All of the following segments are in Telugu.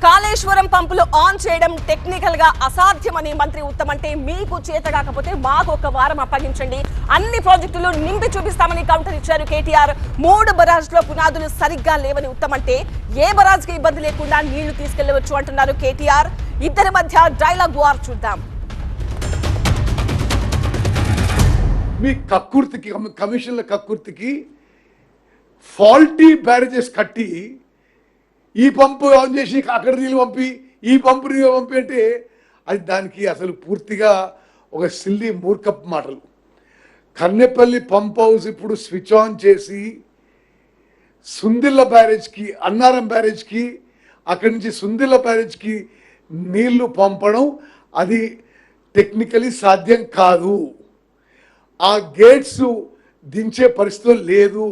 కాళేశ్వరం పంపులు ఆన్ చేయడం టెక్నికల్ గా అసాధ్యమని మంత్రి ఉత్తమ్ అంటే మీకు చేత కాకపోతే మాకు ఒక వారం అప్పగించండి, అన్ని ప్రాజెక్టులు నింపి చూపిస్తామని కౌంటర్ ఇచ్చారు కేటీఆర్. 3 బరాజ్లో పునాదులు సరిగ్గా లేవని ఉత్తమ్ అంటే ఏ బరాజ్ కి ఇబ్బంది లేకుండా నీళ్లు తీసుకెళ్లవచ్చు అంటున్నారు కేటీఆర్. ఇద్దరి మధ్య డైలాగ్ వార్ చూద్దాం. మీ కక్కుర్తికి కమిషన్ల కక్కుర్తికి ఫాల్టీ బ్యారేజెస్ కట్టి ఈ పంపు ఆన్ చేసి అక్కడ నీళ్ళు పంపి ఈ పంపు నీళ్ళు పంపి అంటే అది దానికి అసలు పూర్తిగా ఒక సిల్లీ మూర్ఖపు మాటలు. కన్నెపల్లి పంప్ హౌస్ ఇప్పుడు స్విచ్ ఆన్ చేసి సుందిల్ల బ్యారేజ్కి అన్నారం బ్యారేజ్కి అక్కడి నుంచి సుందిల్ల బ్యారేజ్కి నీళ్లు పంపడం అది టెక్నికలీ సాధ్యం కాదు. ఆ గేట్స్ దించే పరిస్థితి లేదు.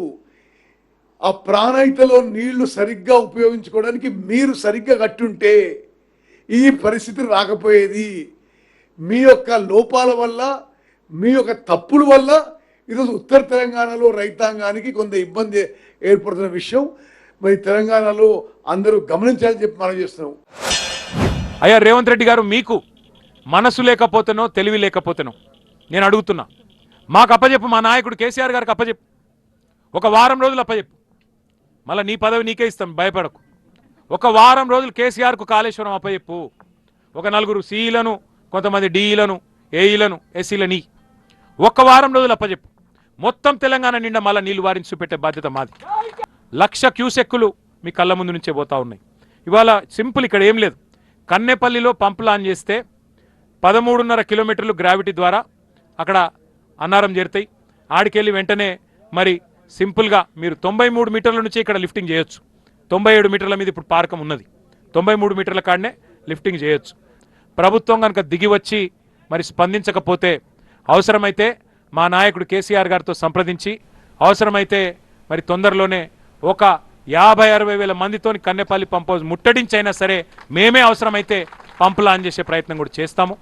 ఆ ప్రాణహితలో నీళ్లు సరిగ్గా ఉపయోగించుకోవడానికి మీరు సరిగ్గా కట్టుంటే ఈ పరిస్థితి రాకపోయేది. మీ యొక్క లోపాల వల్ల, మీ యొక్క తప్పుల వల్ల ఈరోజు ఉత్తర తెలంగాణలో రైతాంగానికి కొంత ఇబ్బంది ఏర్పడుతున్న విషయం మరి తెలంగాణలో అందరూ గమనించాలని చెప్పి మనం చేస్తున్నాం. అయ్యా రేవంత్ రెడ్డి గారు, మీకు మనసు లేకపోతేనో తెలివి లేకపోతేనో నేను అడుగుతున్నా, మాకు అప్పచెప్పు, మా నాయకుడు కేసీఆర్ గారికి అప్పచెప్పు, ఒక వారం రోజులు అప్పచెప్పు, మళ్ళీ నీ పదవి నీకే ఇస్తాం, భయపడకు. ఒక వారం రోజులు కేసీఆర్కు కాళేశ్వరం అప్పచెప్పు. ఒక 4 సిఈలను, కొంతమంది డిఈలను, ఏఈలను, ఎస్సీలని ఒక్క వారం రోజులు అప్పచెప్పు. మొత్తం తెలంగాణ నిండా మళ్ళీ నీళ్లు వారించి చూపెట్టే బాధ్యత మాది. 1,00,000 క్యూసెక్కులు మీ కళ్ళ ముందు నుంచే పోతా ఉన్నాయి. ఇవాళ సింపుల్, ఇక్కడ ఏం లేదు. కన్నెపల్లిలో పంపులు ఆన్ చేస్తే 13.5 కిలోమీటర్లు గ్రావిటీ ద్వారా అక్కడ అన్నారం చేరుతాయి. ఆడికెళ్ళి వెంటనే మరి సింపుల్గా మీరు 93 మీటర్ల నుంచి ఇక్కడ లిఫ్టింగ్ చేయొచ్చు. 97 మీటర్ల మీద ఇప్పుడు పార్కం ఉన్నది. 93 మీటర్ల కాడనే లిఫ్టింగ్ చేయొచ్చు. ప్రభుత్వం కనుక దిగి వచ్చి మరి స్పందించకపోతే అవసరమైతే మా నాయకుడు కేసీఆర్ గారితో సంప్రదించి అవసరమైతే మరి తొందరలోనే ఒక 50-60 వేల మందితోని కన్నెపల్లి పంప్ హౌస్ ముట్టడించైనా సరే మేమే అవసరమైతే పంపులు ఆన్ చేసే ప్రయత్నం కూడా చేస్తాము.